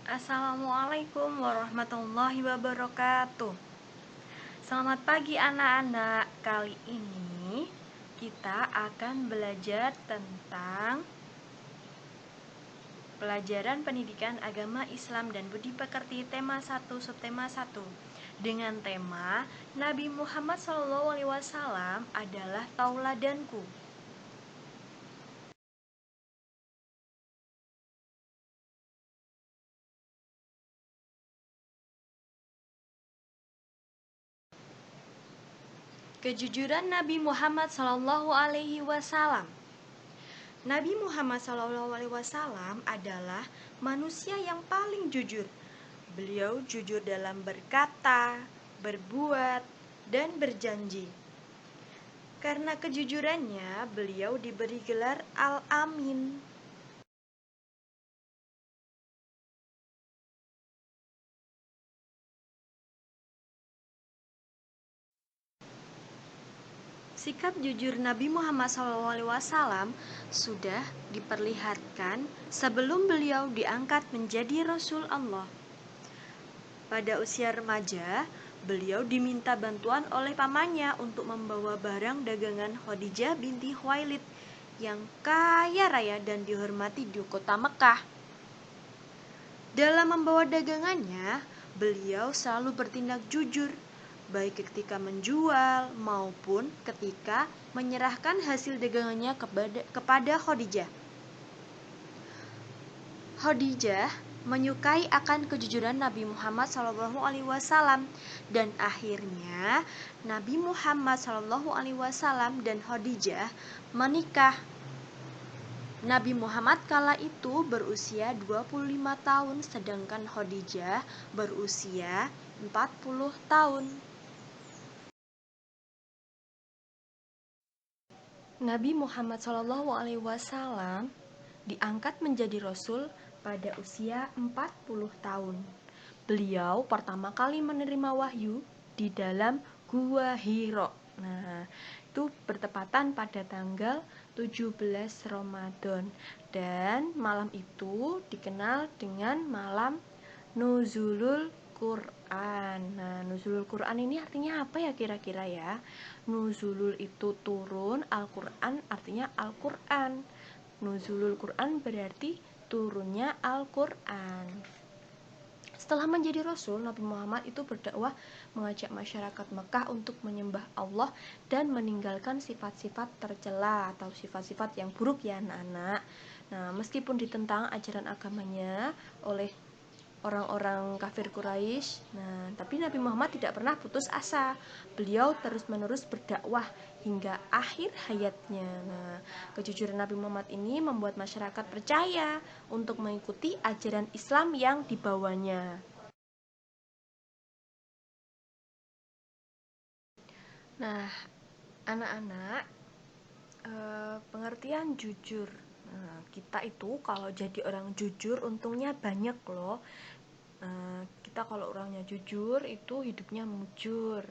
Assalamualaikum warahmatullahi wabarakatuh. Selamat pagi anak-anak. Kali ini kita akan belajar tentang pelajaran pendidikan agama Islam dan budi pekerti tema 1 subtema 1 dengan tema Nabi Muhammad SAW adalah tauladanku. Kejujuran Nabi Muhammad SAW. Nabi Muhammad SAW adalah manusia yang paling jujur. Beliau jujur dalam berkata, berbuat, dan berjanji. Karena kejujurannya, beliau diberi gelar Al-Amin. Sikap jujur Nabi Muhammad SAW sudah diperlihatkan sebelum beliau diangkat menjadi Rasul Allah. Pada usia remaja, beliau diminta bantuan oleh pamannya untuk membawa barang dagangan Khadijah binti Khuwailid yang kaya raya dan dihormati di kota Mekah. Dalam membawa dagangannya, beliau selalu bertindak jujur, baik ketika menjual maupun ketika menyerahkan hasil dagangannya kepada Khadijah. Khadijah menyukai akan kejujuran Nabi Muhammad SAW dan akhirnya Nabi Muhammad SAW dan Khadijah menikah. Nabi Muhammad kala itu berusia 25 tahun sedangkan Khadijah berusia 40 tahun. Nabi Muhammad SAW diangkat menjadi Rasul pada usia 40 tahun. Beliau pertama kali menerima wahyu di dalam Gua Hiro. Nah, itu bertepatan pada tanggal 17 Ramadan dan malam itu dikenal dengan malam Nuzulul Quran. Nah, Nuzulul Quran ini artinya apa ya kira-kira ya? Nuzulul itu turun, Al-Quran artinya Al-Quran. Nuzulul Quran berarti turunnya Al-Quran. Setelah menjadi Rasul, Nabi Muhammad itu berdakwah mengajak masyarakat Mekah untuk menyembah Allah dan meninggalkan sifat-sifat tercela atau sifat-sifat yang buruk ya anak-anak. Nah, meskipun ditentang ajaran agamanya oleh orang-orang kafir Quraisy. Nah, tapi Nabi Muhammad tidak pernah putus asa. Beliau terus-menerus berdakwah hingga akhir hayatnya. Nah, kejujuran Nabi Muhammad ini membuat masyarakat percaya untuk mengikuti ajaran Islam yang dibawanya. Nah, anak-anak, pengertian jujur. Nah, kita itu kalau jadi orang jujur untungnya banyak loh. Kita kalau orangnya jujur itu hidupnya mujur.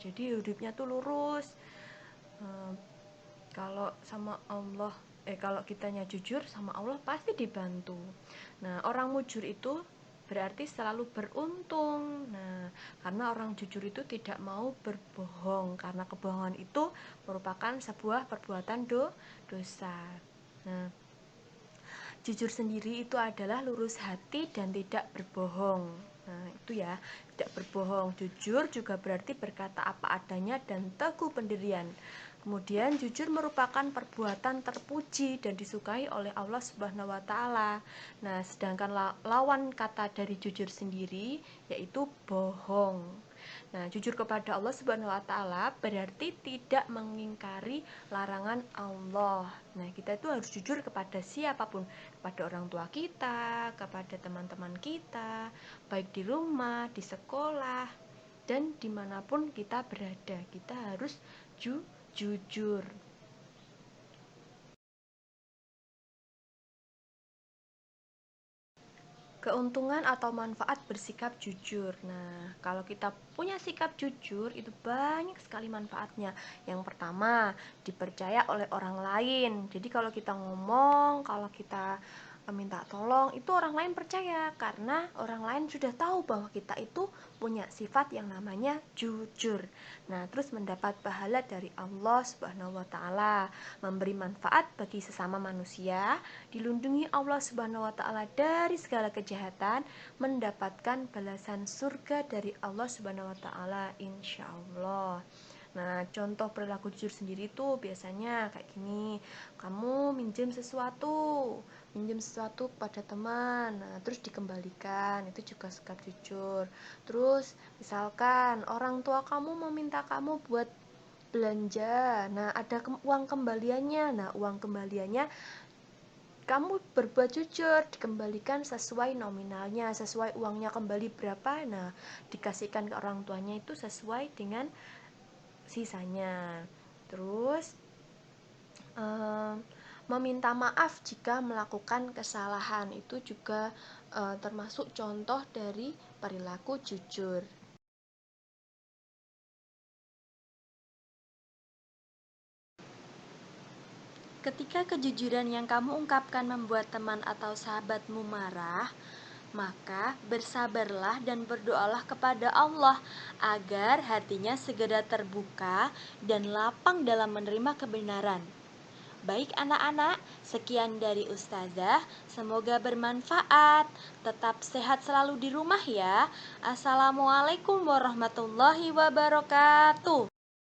Jadi hidupnya tuh lurus. Kalau sama Allah, kalau kitanya jujur sama Allah pasti dibantu. Nah, orang mujur itu berarti selalu beruntung. Nah, karena orang jujur itu tidak mau berbohong karena kebohongan itu merupakan sebuah perbuatan dosa. Nah, jujur sendiri itu adalah lurus hati dan tidak berbohong. Nah, itu ya, tidak berbohong. Jujur juga berarti berkata apa adanya dan teguh pendirian. Kemudian jujur merupakan perbuatan terpuji dan disukai oleh Allah Subhanahu wa taala. Nah, sedangkan lawan kata dari jujur sendiri yaitu bohong. Nah, jujur kepada Allah Subhanahu wa taala berarti tidak mengingkari larangan Allah. Nah, kita itu harus jujur kepada siapapun, kepada orang tua kita, kepada teman-teman kita, baik di rumah, di sekolah, dan dimanapun kita berada. Kita harus jujur. Keuntungan atau manfaat bersikap jujur. Nah, kalau kita punya sikap jujur itu banyak sekali manfaatnya. Yang pertama, dipercaya oleh orang lain. Jadi kalau kita ngomong, kalau kita minta tolong, itu orang lain percaya karena orang lain sudah tahu bahwa kita itu punya sifat yang namanya jujur. Nah, terus mendapat pahala dari Allah Subhanahu wa taala, memberi manfaat bagi sesama manusia, dilindungi Allah Subhanahu wa taala dari segala kejahatan, mendapatkan balasan surga dari Allah Subhanahu wa taala insyaallah. Nah, contoh perilaku jujur sendiri tuh biasanya kayak gini. Kamu minjem sesuatu kepada teman, nah, terus dikembalikan, itu juga sikap jujur. Terus, misalkan orang tua kamu meminta kamu buat belanja, nah ada uang kembaliannya, nah uang kembaliannya kamu berbuat jujur, dikembalikan sesuai nominalnya, sesuai uangnya kembali berapa, nah dikasihkan ke orang tuanya itu sesuai dengan sisanya. Terus meminta maaf jika melakukan kesalahan itu juga termasuk contoh dari perilaku jujur. Ketika kejujuran yang kamu ungkapkan membuat teman atau sahabatmu marah, maka bersabarlah dan berdoalah kepada Allah agar hatinya segera terbuka dan lapang dalam menerima kebenaran. Baik anak-anak, sekian dari Ustazah, semoga bermanfaat. Tetap sehat selalu di rumah ya. Assalamualaikum warahmatullahi wabarakatuh.